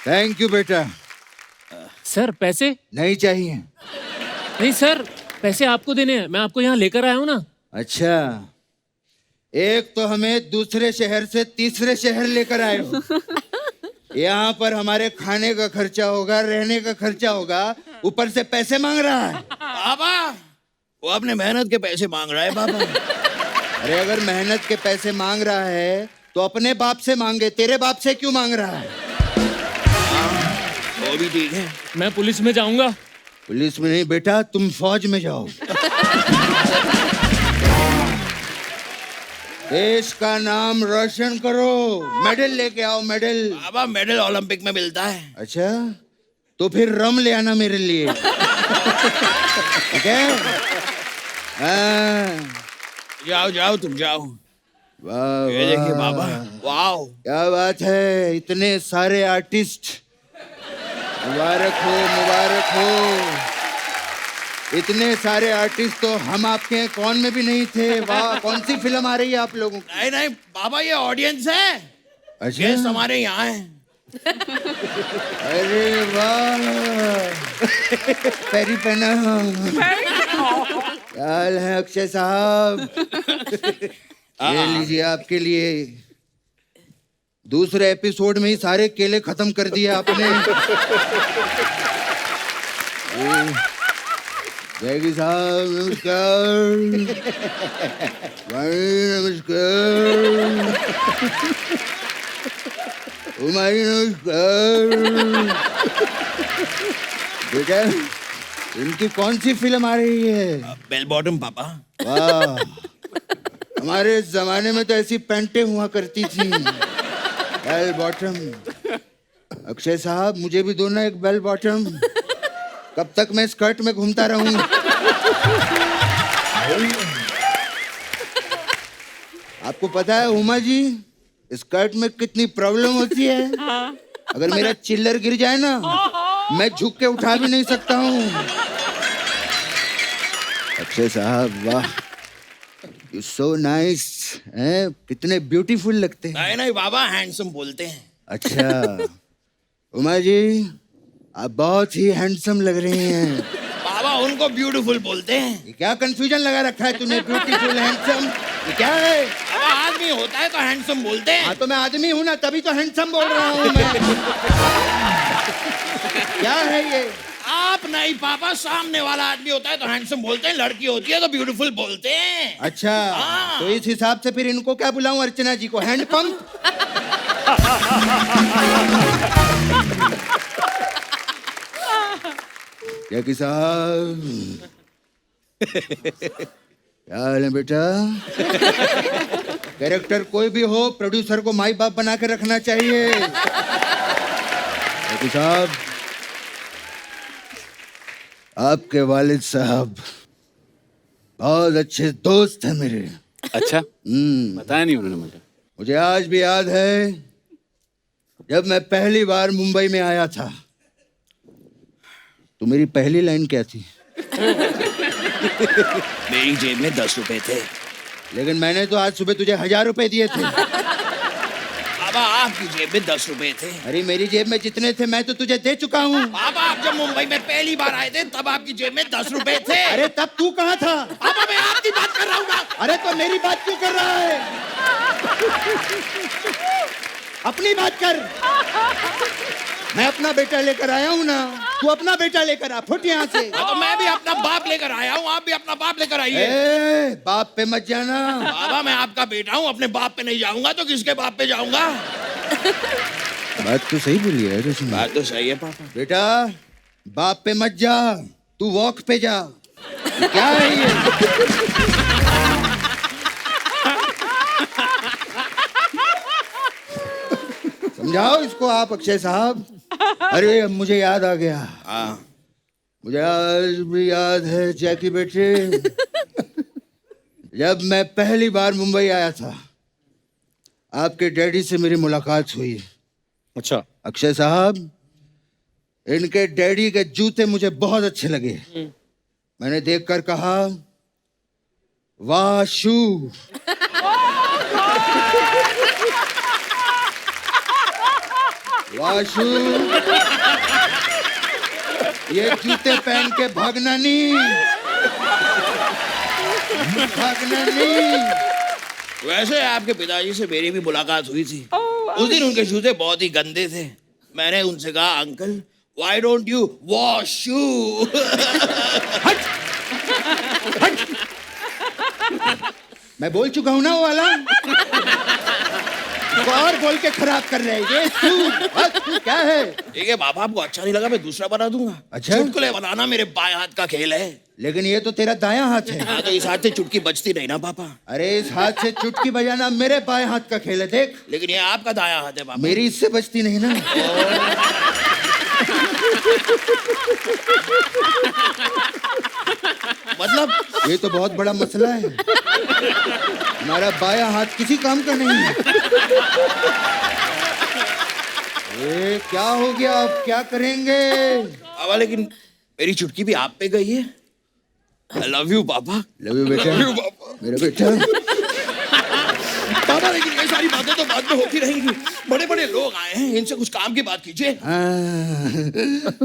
Thank you बेटा। Sir पैसे? नहीं चाहिए। नहीं सर, पैसे आपको देने हैं, मैं आपको यहाँ लेकर आया हूँ ना। अच्छा, एक तो हमें दूसरे शहर से तीसरे शहर लेकर आए हो। यहाँ पर हमारे खाने का खर्चा होगा, रहने का खर्चा होगा, ऊपर से पैसे मांग रहा है। बाबा वो अपने मेहनत के पैसे मांग रहा है बाबा। अरे अगर मेहनत के पैसे मांग रहा है तो अपने बाप से मांगे, तेरे बाप से क्यों मांग रहा है? वो भी ठीक है। मैं पुलिस में जाऊंगा। पुलिस में नहीं बेटा, तुम फौज में जाओ। देश का नाम रोशन करो, मेडल लेके आओ, मेडल। बाबा मेडल ओलंपिक में मिलता है। अच्छा, तो फिर रम ले आना मेरे लिए। ठीक है? हाँ। जाओ जाओ तुम जाओ। वाह ये देखिए वाह। बाबा, वाओ क्या बात है, इतने सारे आर्टिस्ट। मुबारक हो, मुबारक हो। इतने सारे आर्टिस्ट तो हम आपके कौन में भी नहीं थे। वाह, कौन सी फिल्म आ रही है आप लोगों की? नहीं नहीं बाबा, ये ऑडियंस है। अच्छा, गेस्ट हमारे यहाँ है। अरे वाह। पैरी पहना। क्या हाल है अक्षय साहब? ये लीजिए आपके लिए। दूसरे एपिसोड में ही सारे केले खत्म कर दिए आपने। जैकी साहब नमस्कार। भाई नमस्कार। उमारी नमस्कार। बेटा, इनकी कौन सी फिल्म आ रही है? बेल बॉटम पापा। वाह, हमारे जमाने में तो ऐसी पैंटें हुआ करती थी, बेल बॉटम। अक्षय साहब मुझे भी दो ना एक बेल बॉटम। कब तक मैं स्कर्ट में घूमता रहूं? आपको पता है उमा जी, स्कर्ट में कितनी प्रॉब्लम होती है। अगर मेरा चिल्लर गिर जाए ना, मैं झुक के उठा भी नहीं सकता हूँ। अक्षय साहब वाह, यू सो नाइस। हैं, कितने ब्यूटीफुल लगते हैं। नहीं नहीं बाबा, हैंडसम बोलते हैं। अच्छा, उमा जी आप बहुत ही हैंडसम लग रही हैं। बाबा उनको ब्यूटीफुल बोलते हैं। ये क्या कंफ्यूजन लगा रखा है तूने, ब्यूटीफुल हैंडसम, ये क्या है? बाबा आदमी होता है तो हैंडसम बोलते हैं। हाँ तो मैं आदमी हूँ ना, तभी तो हैंडसम बोल रहा हूँ मैं। क्या है ये? आप नहीं पापा, सामने वाला आदमी होता है तो हैंडसम बोलते हैं, लड़की होती है तो ब्यूटीफुल बोलते हैं। अच्छा, तो इस हिसाब से फिर इनको क्या बुलाऊं, अर्चना जी को हैंडपंप? जैकी साहब क्या हाल है बेटा? कैरेक्टर कोई भी हो, प्रोड्यूसर को माई बाप बना के रखना चाहिए। जैकी साहब, आपके वालिद साहब बहुत अच्छे दोस्त हैं मेरे। अच्छा, बताया नहीं उन्होंने मुझे। मुझे आज भी याद है जब मैं पहली बार मुंबई में आया था, तो मेरी पहली लाइन क्या थी? मेरी जेब में 10 रुपए थे। लेकिन मैंने तो आज सुबह तुझे 1000 रुपए दिए थे। बाबा आपकी जेब में 10 रुपए थे। अरे मेरी जेब में जितने थे मैं तो तुझे दे चुका हूँ। बाबा आप जब मुंबई में पहली बार आए थे तब आपकी जेब में 10 रुपए थे। अरे तब तू कहाँ था? पापा मैं आपकी बात कर रहा हूँ ना। अरे तो मेरी बात क्यों कर रहा है? अपनी बात कर। मैं अपना बेटा लेकर आया हूँ ना, तू अपना बेटा लेकर आ, फुट यहाँ से। तो मैं भी अपना बाप लेकर आया हूँ, आप भी अपना बाप लेकर आइए। ए, बाप पे मत जाना। बाबा मैं आपका बेटा हूँ, अपने बाप पे नहीं जाऊंगा तो किसके बाप पे जाऊंगा? बात तो सही बोली है रश्मि। बात तो सही है पापा। बेटा बाप पे मत जा, तू वॉक पे जा। ये क्या है ये? समझाओ इसको आप अक्षय साहब। अरे मुझे याद आ गया। हाँ मुझे आज भी याद है जैकी बेटे, जब मैं पहली बार मुंबई आया था, आपके डैडी से मेरी मुलाकात हुई। अच्छा, अक्षय साहब, इनके डैडी के जूते मुझे बहुत अच्छे लगे। मैंने देखकर कहा, वाह शू। वाशु, ये जूते पहन के भागना नहीं, भागना नहीं। वैसे आपके पिताजी से मेरी भी मुलाकात हुई थी। उस दिन उनके जूते बहुत ही गंदे थे। मैंने उनसे कहा, uncle why don't you wash shoe? मैं बोल चुका हूं ना वो वाला, और बोल के खराब कर रहे हैं। ये तू क्या है? ठीक है पापा, आपको अच्छा नहीं लगा मैं दूसरा बना दूंगा। अच्छा? चुटकुले बनाना मेरे बाएं हाथ का खेल है। लेकिन ये तो तेरा दायां हाथ है। हाँ, तो इस हाथ से चुटकी बजती नहीं ना पापा। अरे इस हाथ से चुटकी बजाना मेरे बाएं हाथ का खेल है, देख। लेकिन ये आपका दायां हाथ है पापा। मेरी इससे बजती नहीं ना। मतलब ये तो बहुत बड़ा मसला है। हमारा बायां हाथ किसी काम का नहीं है। ये क्या हो गया, अब क्या करेंगे? पापा लेकिन मेरी चुटकी भी आप पे गई है। आई लव यू पापा। लव यू बेटा, Love you, पापा। मेरा बेटा। पापा लेकिन ये सारी बातें तो बाद में होती रहेंगी। बड़े बड़े लोग आए हैं, इनसे कुछ काम की बात कीजिए।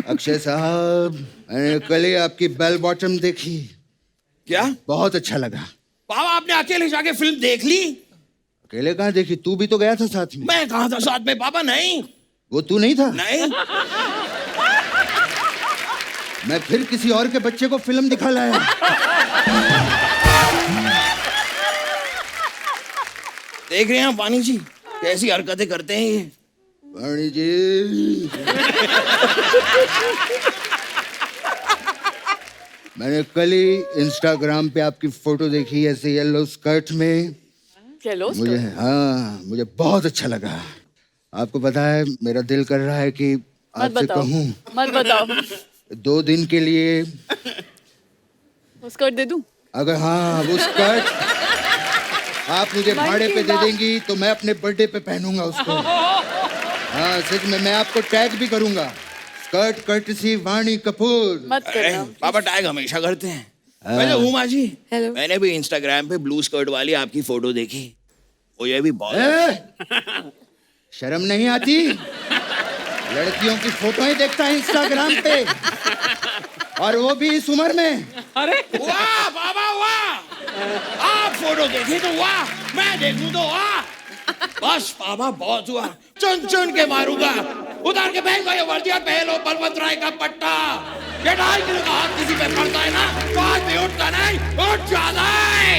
अक्षय साहब, मैंने कल ही आपकी बेल बॉटम देखी, क्या बहुत अच्छा लगा। पापा आपने अकेले जाके फिल्म देख ली? अकेले कहाँ देखी, तू भी तो गया था साथ में। मैं कहा था साथ में पापा? नहीं वो तू नहीं था? नहीं। मैं फिर किसी और के बच्चे को फिल्म दिखा लाया। देख रहे हैं वाणी जी कैसी हरकतें करते हैं ये। वाणी जी, मैंने कल ही इंस्टाग्राम पे आपकी फोटो देखी ऐसे येलो स्कर्ट में। चलो मुझे बहुत अच्छा लगा। आपको पता है मेरा दिल कर रहा है कि आपसे कहूँ, मत बताओ। 2 दिन के लिए वो स्कर्ट दे दूं? अगर हाँ वो स्कर्ट आप मुझे भाड़े पे दे देंगी तो मैं अपने बर्थडे पे पहनूंगा उसको। हाँ सच में, मैं आपको टैग भी करूंगा, स्कर्ट कर्टसी वाणी कपूर। मत करना। पापा टैग हमेशा करते हैं। वैसे उमा जी, हेलो। मैंने भी इंस्टाग्राम पे ब्लू स्कर्ट वाली आपकी फोटो देखी। वो ये भी बहुत शर्म नहीं आती? लड़कियों की फोटोएं देखता है इंस्टाग्राम पे, और वो भी इस उम्र में। वाह बाबा वाह, आप फोटो देखे तो वाह, मैं देखूं तो वाह। बस पापा बहुत हुआ, चुन चुन के मारूंगा। उतार के पहन ये वर्दिया, पहन लो बलवंत राय का पट्टा। ये 2.5 किलो का हाथ किसी पे पड़ता है ना, तो आदमी उठता नहीं, उठ जाता है।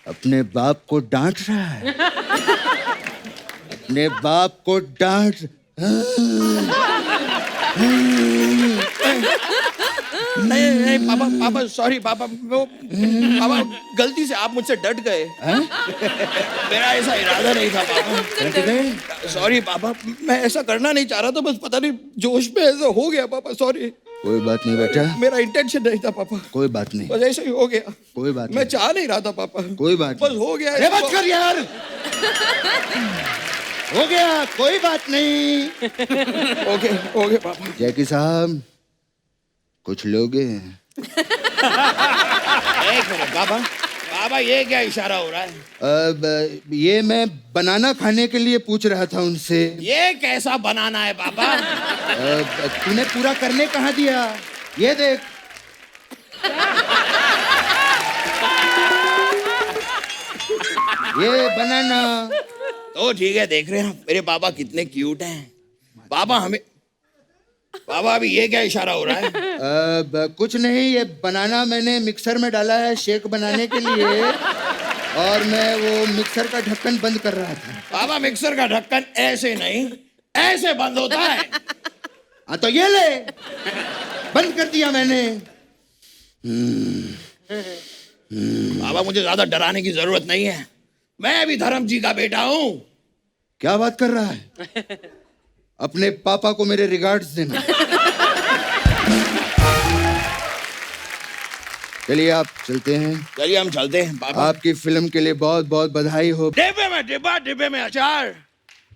अपने बाप को डांट रहा है, अपने बाप को डांट। नहीं नहीं पापा, पापा सॉरी पापा, वो पापा गलती से आप मुझसे डट गए। मेरा ऐसा इरादा नहीं था पापा। सॉरी पापा, मैं ऐसा करना नहीं चाह रहा था, बस पता नहीं जोश में ऐसा हो गया पापा, सॉरी। कोई बात नहीं बेटा, मेरा इंटेंशन नहीं था पापा। कोई बात नहीं, बस ऐसा ही हो गया। कोई बात मैं नहीं, चाह नहीं रहा था पापा। कोई बात बस नहीं। हो गया। अरे मत कर यार, हो गया, कोई बात नहीं। ओके ओके पापा। जैकी साहब, कुछ लोगे? एक मिनट पापा, पापा ये क्या इशारा हो रहा है? अब ये मैं बनाना खाने के लिए पूछ रहा था उनसे। ये कैसा बनाना है पापा? तूने पूरा करने कहाँ दिया? ये देख। ये बनाना। तो ठीक है, देख रहे हैं मेरे पापा कितने क्यूट हैं। पापा हमें, पापा अभी ये क्या इशारा हो रहा है? कुछ नहीं, ये बनाना मैंने मिक्सर में डाला है शेक बनाने के लिए, और मैं वो मिक्सर का ढक्कन बंद कर रहा था। पापा मिक्सर का ढक्कन ऐसे नहीं, ऐसे बंद होता है। हाँ तो ये ले, बंद कर दिया मैंने। पापा मुझे ज्यादा डराने की जरूरत नहीं है, मैं भी धर्म जी का बेटा हूँ। क्या बात कर रहा है? अपने पापा को मेरे रिगार्ड्स देना। चलिए आप चलते हैं। चलिए हम चलते हैं पापा। आपकी फिल्म के लिए बहुत बहुत बधाई हो। डिब्बे में डिब्बा, डिब्बे में अचार।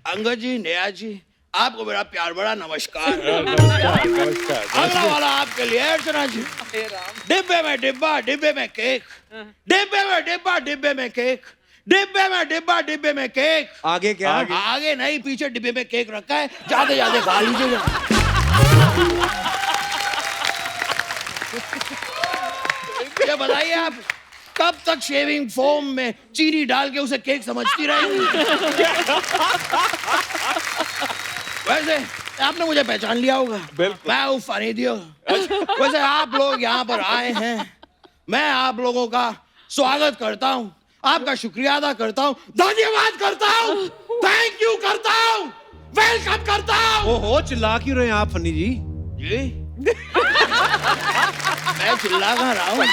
अंगद जी, नेहा जी, आपको मेरा प्यार बड़ा नमस्कार। अगला वाला आपके लिए अर्चना जी। डिब्बे में डिब्बा, डिब्बे में केक, डिब्बे में डिब्बा, डिब्बे में केक, डिब्बे में डिब्बा, डिब्बे में केक। आगे क्या? आगे नहीं, पीछे डिब्बे में केक रखा है, जाते जाते खा लीजिएगा। ये बताइए आप कब तक शेविंग फोम में चीनी डाल के उसे केक समझती रहेंगी? वैसे आपने मुझे पहचान लिया होगा, मैं हूँ फनी दियो। वैसे आप लोग यहाँ पर आए हैं, मैं आप लोगों का स्वागत करता हूँ, आपका शुक्रिया अदा करता हूँ, धन्यवाद करता हूँ, थैंक यू करता हूँ, वेलकम करता हूँ। ओहो, चिल्ला क्यों रहे हैं आप फनी जी? जी मैं चिल्ला कहाँ रहा हूँ?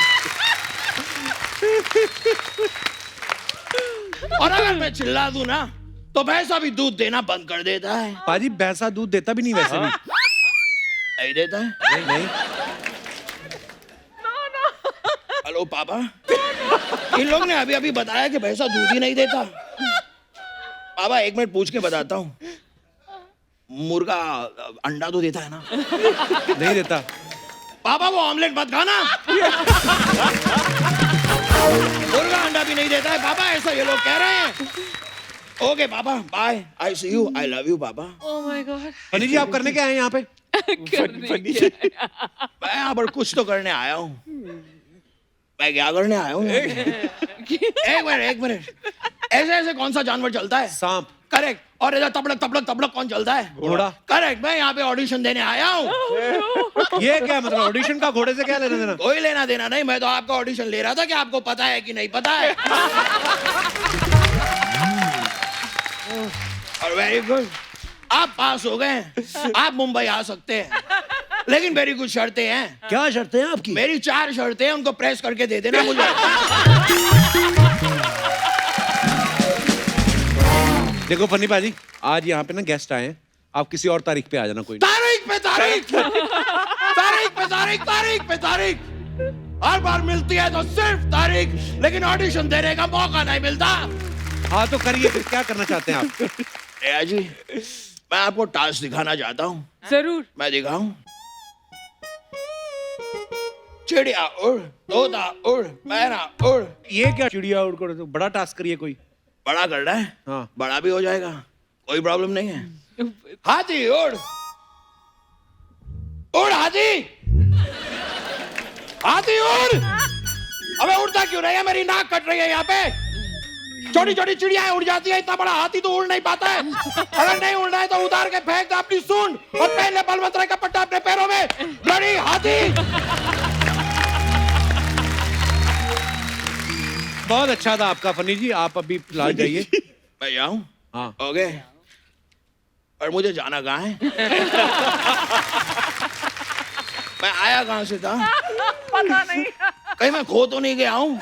और अगर मैं चिल्ला दूं ना तो भैंसा भी दूध देना बंद कर देता है। पाजी भैंसा दूध देता भी नहीं वैसे भी। नहीं देता है? नहीं। हेलो पापा, इन लोग ने अभी अभी बताया कि भैंसा दूध ही नहीं देता। पापा एक मिनट पूछ के बताता हूँ, मुर्गा अंडा तो देता है ना? नहीं देता। पापा वो ऑमलेट मत खाना। मुर्गा अंडा भी नहीं देता है पापा, ऐसा ये लोग कह रहे हैं। Okay papa, bye, I see you, I love you papa. Oh my God. Funny जी आप करने क्या आए यहाँ पे? मैं यहाँ पर कुछ तो करने आया हूँ। मैं क्या करने आया हूँ? एक मिनट, ऐसे ऐसे कौन सा जानवर चलता है? सांप। करेक्ट। और इधर तबड़क तबड़क तबड़क कौन चलता है? घोड़ा। करेक्ट। मैं यहाँ पे ऑडिशन देने आया हूँ। ये क्या मतलब, ऑडिशन का घोड़े से क्या लेना देना? कोई लेना देना नहीं, मैं तो आपका ऑडिशन ले रहा था कि आपको पता है कि नहीं पता है। और वेरी गुड, आप पास हो गए, आप मुंबई आ सकते हैं, लेकिन मेरी कुछ शर्तें हैं। क्या शर्तें हैं आपकी? मेरी 4 शर्तें हैं, उनको प्रेस करके दे देना मुझे। देखो फनी पाजी, आज यहाँ पे ना गेस्ट आए हैं, आप किसी और तारीख पे आ जाना। कोई तारीख पे तारीख, तारीख पे तारीख, तारीख पे तारीख। हर बार मिलती है तो सिर्फ तारीख, लेकिन ऑडिशन देने का मौका नहीं मिलता। हाँ तो करिए, फिर क्या करना चाहते हैं आप? रिया जी, मैं आपको टास्क दिखाना चाहता हूँ। जरूर। मैं दिखाऊं? चिड़िया उड़, तोता उड़, मैना उड़। ये क्या चिड़िया उड़ कर? बड़ा टास्क करिए कोई। बड़ा करना है? हाँ। बड़ा भी हो जाएगा, कोई प्रॉब्लम नहीं है। हाथी उड़, उड़ हाथी, हाथी उड़। अबे उड़ता क्यों नहीं है? मेरी नाक कट रही है यहाँ पे। छोटी छोटी चिड़ियाएं उड़ जाती है, इतना बड़ा हाथी तो उड़ नहीं पाता है। अगर नहीं उड़ना है तो उतार के फेंक दे अपनी सूंड और पहन ले बलवंतराय का पट्टा अपने पैरों में। बड़ी हाथी। बहुत अच्छा था आपका फनी जी, आप अभी फिलहाल जाइए। मैं जाऊं? हाँ। ओके। और मुझे जाना कहाँ है? मैं आया कहाँ से था? पता नहीं। कहीं मैं खो तो नहीं गया हूं?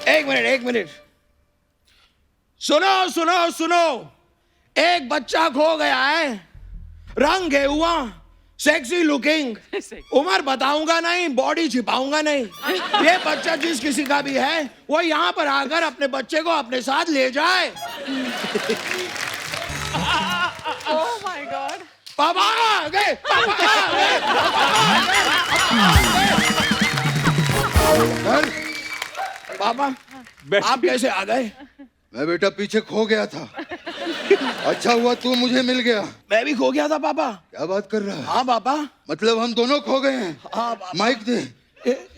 एक मिनट। सुनो सुनो सुनो, एक बच्चा खो गया है, रंग है हुआ, सेक्सी लुकिंग, उम्र बताऊंगा नहीं, बॉडी छिपाऊंगा नहीं। ये बच्चा जिस किसी का भी है, वो यहाँ पर आकर अपने बच्चे को अपने साथ ले जाए। Oh my God. पापा आ गए, पापा आ गए, पापा आ गए। पापा, आप कैसे आ गए? मैं बेटा पीछे खो गया था, अच्छा हुआ तू मुझे मिल गया। मैं भी खो गया था पापा। क्या बात कर रहा है? हाँ पापा। मतलब हम दोनों खो गए हैं? हाँ पापा। माइक दे।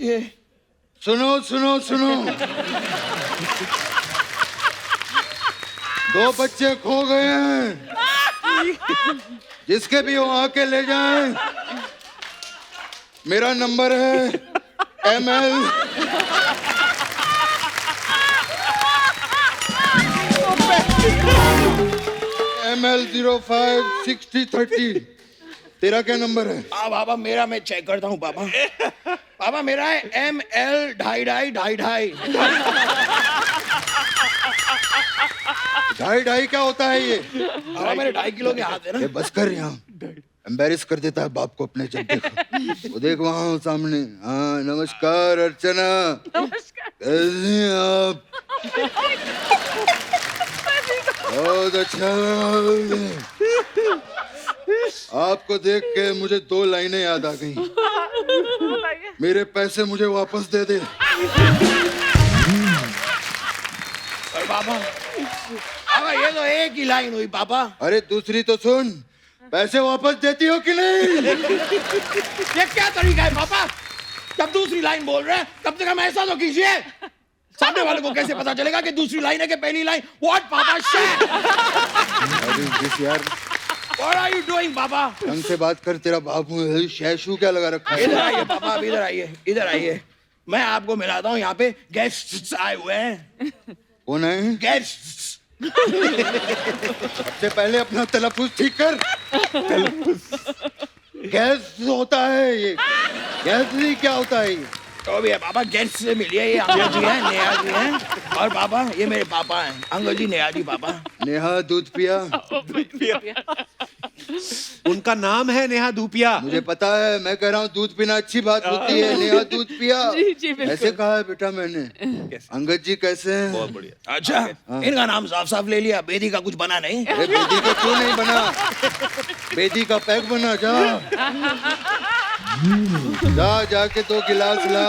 ये सुनो सुनो सुनो, 2 बच्चे खो गए हैं, जिसके भी हो आके ले जाएं। मेरा नंबर है ML ML 056030। तेरा क्या नंबर है? हाँ पापा, मेरा मैं चेक करता हूँ पापा। पापा मेरा है ML 2.5 ढाई क्या होता है ये? पापा मेरे 2.5 किलो के हाथ है ये ना। बस कर यहाँ, एम्बेरस कर देता है बाप को अपने। जब देखो वो देख वहाँ सामने। हाँ नमस्कार अर्चना, कैसी हैं आप? बहुत अच्छा लगा। आपको देख के मुझे 2 लाइनें याद आ गई। बताइए। मेरे पैसे मुझे वापस दे दे। अरे पापा पापा ये तो एक ही लाइन हुई पापा। अरे दूसरी तो सुन, पैसे वापस देती हो कि नहीं? ये क्या तरीका है पापा? जब दूसरी लाइन बोल रहे हैं तब तक हम ऐसा तो कीजिए, सामने वाले को कैसे पता चलेगा कि दूसरी लाइन है कि पहली लाइन? व्हाट पापा शिट, अरे जिस यार, व्हाट आर यू डूइंग पापा? ढंग से बात कर, तेरा बाबू शैशू क्या लगा रखा इधर है? आइए पापा, अब इधर आइए, इधर आइए। मैं आपको मिलाता हूँ, यहाँ पे गेस्ट आए हुए हैं। कौन है? गेस्ट। सबसे पहले अपना तलफ्फुज ठीक कर। गैस होता है ये, गैस नहीं क्या होता है ये? तो भी है पापा, गेस्ट से मिलिए। ये अंकल जी हैं, नेहा जी हैं, और पापा ये मेरे पापा हैं, अंकल जी नेहा जी पापा। नेहा दूध पिया। उनका नाम है नेहा धूपिया। मुझे पता है, मैं कह रहा हूँ दूध पीना अच्छी बात होती है। नेहा दूध पिया ऐसे कहा है बेटा मैंने। अंगद जी कैसे हैं? बहुत बढ़िया। अच्छा, इनका नाम साफ साफ ले लिया, बेदी का कुछ बना नहीं? अरे बेदी का क्यों नहीं बना? बेदी का पैक बना। जा जाके 2 गिलास ला।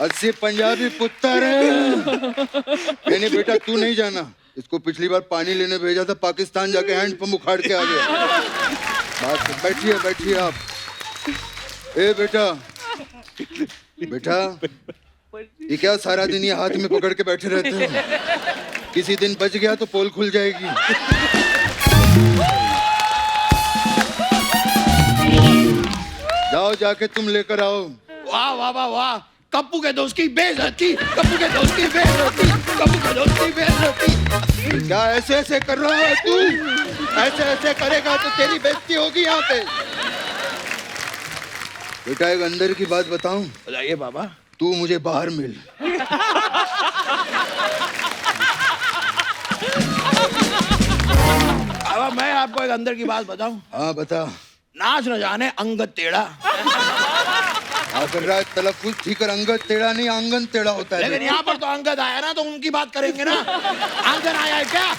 80 पंजाबी पुत्तर है। नहीं बेटा तू नहीं जाना, इसको पिछली बार पानी लेने भेजा था, पाकिस्तान जाके हैंडपंप उखाड़ के आ गया। बात बैठिए बैठिए आप। ए बेटा, बेटा ये क्या सारा दिन ये हाथ में पकड़ के बैठे रहते हो? किसी दिन बच गया तो पोल खुल जाएगी। जाओ जाके तुम लेकर आओ। वाह वाह वाह वाह, कप्पू के दोस्त की बेइज्जती, कप्पू के दोस्त की बेइज्जती, कप्पू के दोस्त की बेइज्जती। क्या ऐसे ऐसे कर रहा है तू? ऐसे ऐसे करेगा तो तेरी बेइज्जती होगी यहाँ पे। बेटा एक अंदर की बात बताऊं? बताइए पापा। तू मुझे बाहर मिल। पापा मैं आपको एक अंदर की बात बताऊं? हाँ बता। नाच न जाने अंगद टेढ़ा। कर रहा है तलफ्फुज ठीक कर। अंगद टेढ़ा नहीं, आंगन टेढ़ा होता है। लेकिन यहाँ पर तो अंगद आया ना, तो उनकी बात करेंगे ना। आंगन आया है क्या?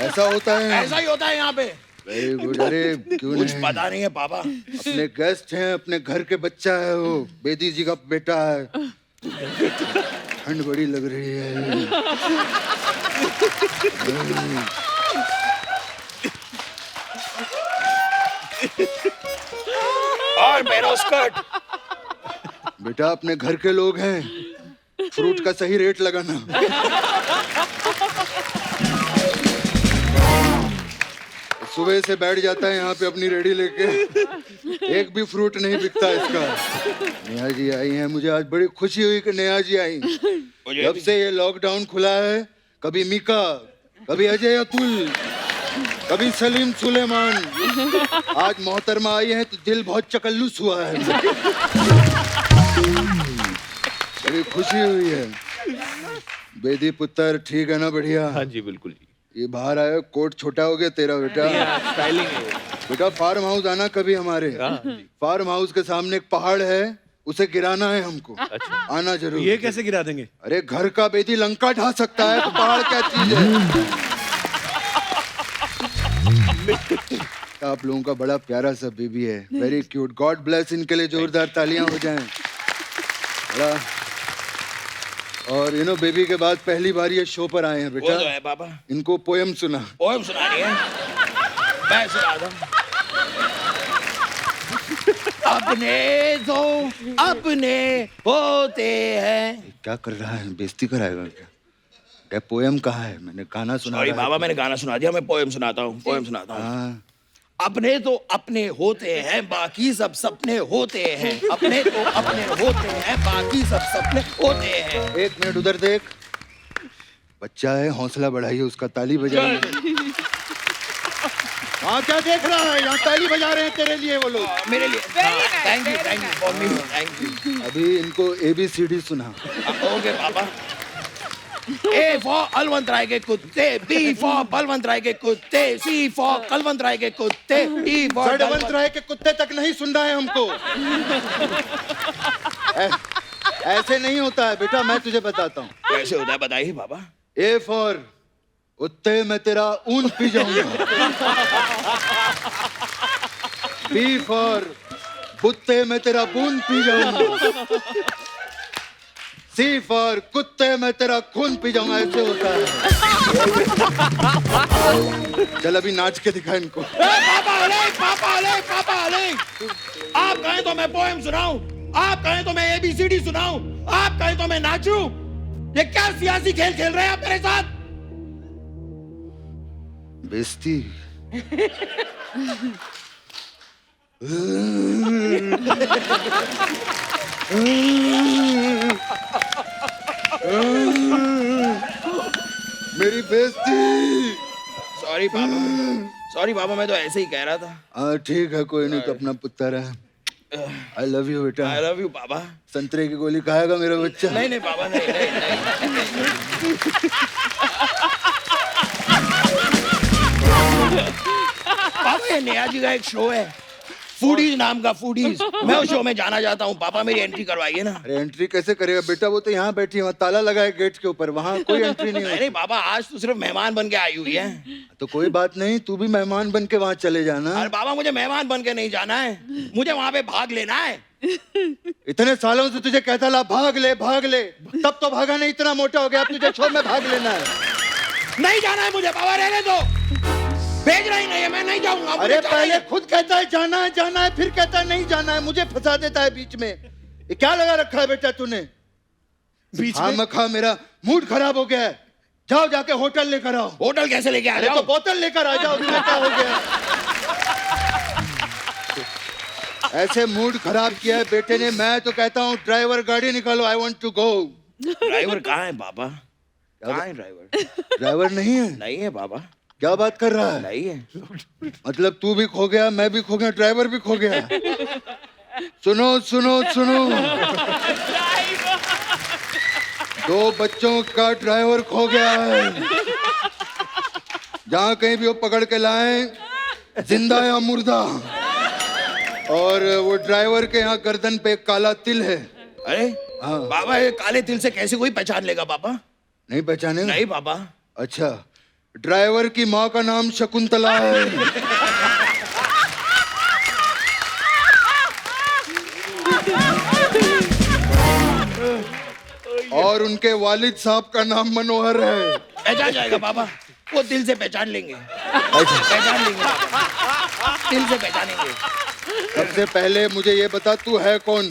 ऐसा होता है? ऐसा ही होता है यहाँ पे। Very good. अरे क्यों कुछ नहीं? पता नहीं है पापा। अपने गेस्ट हैं, अपने घर के बच्चा है वो, बेदी जी का बेटा है। ठंड बड़ी लग रही है। और मेरो स्कर्ट। बेटा अपने घर के लोग हैं, फ्रूट का सही रेट लगाना। सुबह से बैठ जाता है यहाँ पे अपनी रेडी लेके, एक भी फ्रूट नहीं बिकता इसका। नेहा जी आई हैं, मुझे आज बड़ी खुशी हुई कि नेहा जी आई। जब से ये लॉकडाउन खुला है, कभी मीका, कभी अजय अतुल, कभी सलीम सुलेमान, आज मोहतरमा आई है तो दिल बहुत चकल्लुस हुआ है। बड़ी खुशी हुई है। बेदी पुत्र ठीक है ना? बढ़िया। हाँ जी बिल्कुल जी। ये बाहर आया, कोट छोटा हो गया तेरा बेटा। स्टाइलिंग है। बेटा फार्म हाउस आना कभी हमारे। फार्म हाउस के सामने एक पहाड़ है, उसे गिराना है हमको। अच्छा। आना जरूर। ये कैसे गिरा देंगे? अरे घर का बेदी लंका ढा सकता है तो पहाड़ क्या चीज है? आप लोगों का बड़ा प्यारा सा बेबी है, वेरी क्यूट। गॉड ब्लेस इनके लिए जोरदार तालियां हो जाएं। बड़ा। और यू नो बेबी के बाद पहली बार ये शो पर आए हैं वो बेटा। तो है पापा। इनको पोयम सुना। पोएम सुनानी है? मैं सुना दूं। अपने तो अपने होते हैं। क्या कर रहा है? बेइज्जती कराएगा क्या? क्या पोयम कहा है? मैंने गाना सुना सॉरी रहा है। बाबा, मैंने गाना सुना दिया, मैं पोएम सुनाता हूँ, पोएम सुनाता हूँ। हाँ। अपने तो अपने होते हैं, बाकी सब सपने होते हैं। अपने तो अपने होते हैं, बाकी सब सपने होते हैं। एक मिनट उधर देख, बच्चा है, हौसला बढ़ाइए उसका, ताली बजाइए। हाँ क्या देख रहा है? यहाँ ताली बजा रहे हैं तेरे लिए वो लोग। मेरे लिए thank you for me, thank you. अभी इनको ABCD सुना। ओके पापा। A for अलवंत राय के कुत्ते, B for बलवंत राय के कुत्ते, C for कलवंत राय के कुत्ते, D for सड़वंत राय के कुत्ते तक नहीं सुनना है हमको। ऐसे नहीं होता है बेटा, मैं तुझे बताता हूँ। कैसे होता है बताइए पापा। A for उत्ते मैं तेरा ऊन पी जाऊंगा। बी फॉर बुत्ते मैं तेरा बूंद पी जाऊंगा। सी फॉर कुत्ते मैं तेरा खून पी जाऊंगा। ऐसे होता है। चल अभी नाच के दिखा इनको। पापा अलग, पापा अलग, पापा अलग। आप कहें तो मैं पोएम सुनाऊं, आप कहें तो मैं ABCD सुनाऊं, आप कहें तो मैं नाचूं। ये क्या सियासी खेल खेल रहे हैं आप मेरे साथ? बेइज्जती। मेरी बेइज्जती। सॉरी पापा, सॉरी पापा, मैं तो ऐसे ही कह रहा था। हाँ ठीक है, कोई नहीं, तो अपना पुत्र है। आई लव यू बेटा। आई लव यू पापा। संतरे की गोली खाएगा मेरा बच्चा? नहीं नहीं पापा, नहीं नहीं, नहीं। पापा ये नया जी का एक शो है, फूडीज नाम का, फूडीज। मैं उस शो में जाना चाहता हूँ पापा, मेरी एंट्री करवाइए ना। अरे एंट्री कैसे करेगा बेटा? वो तो यहाँ बैठी है, वहाँ ताला लगा है गेट के ऊपर, वहाँ कोई एंट्री नहीं नहीं होती। नहीं पापा, आज तो सिर्फ मेहमान बन के आई हुई है। तो कोई बात नहीं, तू भी मेहमान बन के वहाँ चले जाना। अरे पापा, मुझे मेहमान बन के नहीं जाना है, मुझे वहाँ पे भाग लेना है। इतने सालों से तुझे कहता ला भाग ले भाग ले, तब तो भागा नहीं, इतना मोटा हो गया, अब तुझे शो में भाग लेना है। नहीं जाना है मुझे पापा, रहने दो। भेज रही नहीं है, मैं नहीं जाऊंगा। मुझे अरे जाना पहले है। खुद कहता है जाना है, फिर कहता है नहीं जाना है, मुझे फंसा देता है बीच में। ये क्या लगा रखा है बेटा तूने? बीच हाँ में मखा, मेरा मूड खराब हो गया है। जाओ जाके होटल लेकर आओ। होटल कैसे लेके आ अरे तो जाओ? बोतल लेकर आ जाओ, तुम्हें क्या हो गया? ऐसे मूड खराब किया है बेटे ने। मैं तो कहता हूँ ड्राइवर गाड़ी निकालो, I want to go. Driver कहाँ है पापा? कहाँ है ड्राइवर? ड्राइवर नहीं है? नहीं है पापा, क्या बात कर रहा है? नहीं है। मतलब तू भी खो गया, मैं भी खो गया, ड्राइवर भी खो गया। सुनो सुनो सुनो, 2 बच्चों का ड्राइवर खो गया है। जहाँ कहीं भी वो पकड़ के लाएं, जिंदा या मुर्दा। और वो ड्राइवर के यहाँ गर्दन पे एक काला तिल है। अरे हाँ। पापा, ये काले तिल से कैसे कोई पहचान लेगा पापा? नहीं पहचाने? नहीं पापा। अच्छा, ड्राइवर की माँ का नाम शकुंतला है। और उनके वालिद साहब का नाम मनोहर है। पहचान जाएगा पापा, वो दिल से पहचान लेंगे। पहचान लेंगे पापा, दिल से पहचानेंगे। सबसे पहले मुझे ये बता, तू है कौन?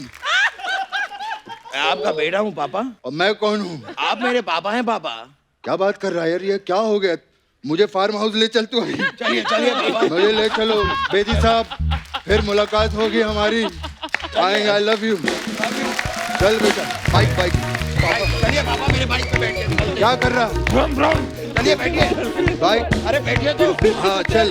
मैं आपका बेटा हूँ पापा। और मैं कौन हूँ? आप मेरे पापा हैं पापा। क्या बात कर रहा है यार, ये क्या हो गया? मुझे फार्म हाउस ले चल तू अभी। चलिए चलिए पापा। मुझे ले चलो बेदी साहब, फिर मुलाकात होगी हमारी। आएंगे, आई लव यू। चल बेटा, बाइक बाइक। चलिए पापा, मेरे बाइक पे बैठिए। क्या कर रहा? चलिए बैठिए। बाइक। अरे बैठिए तो। हाँ चल।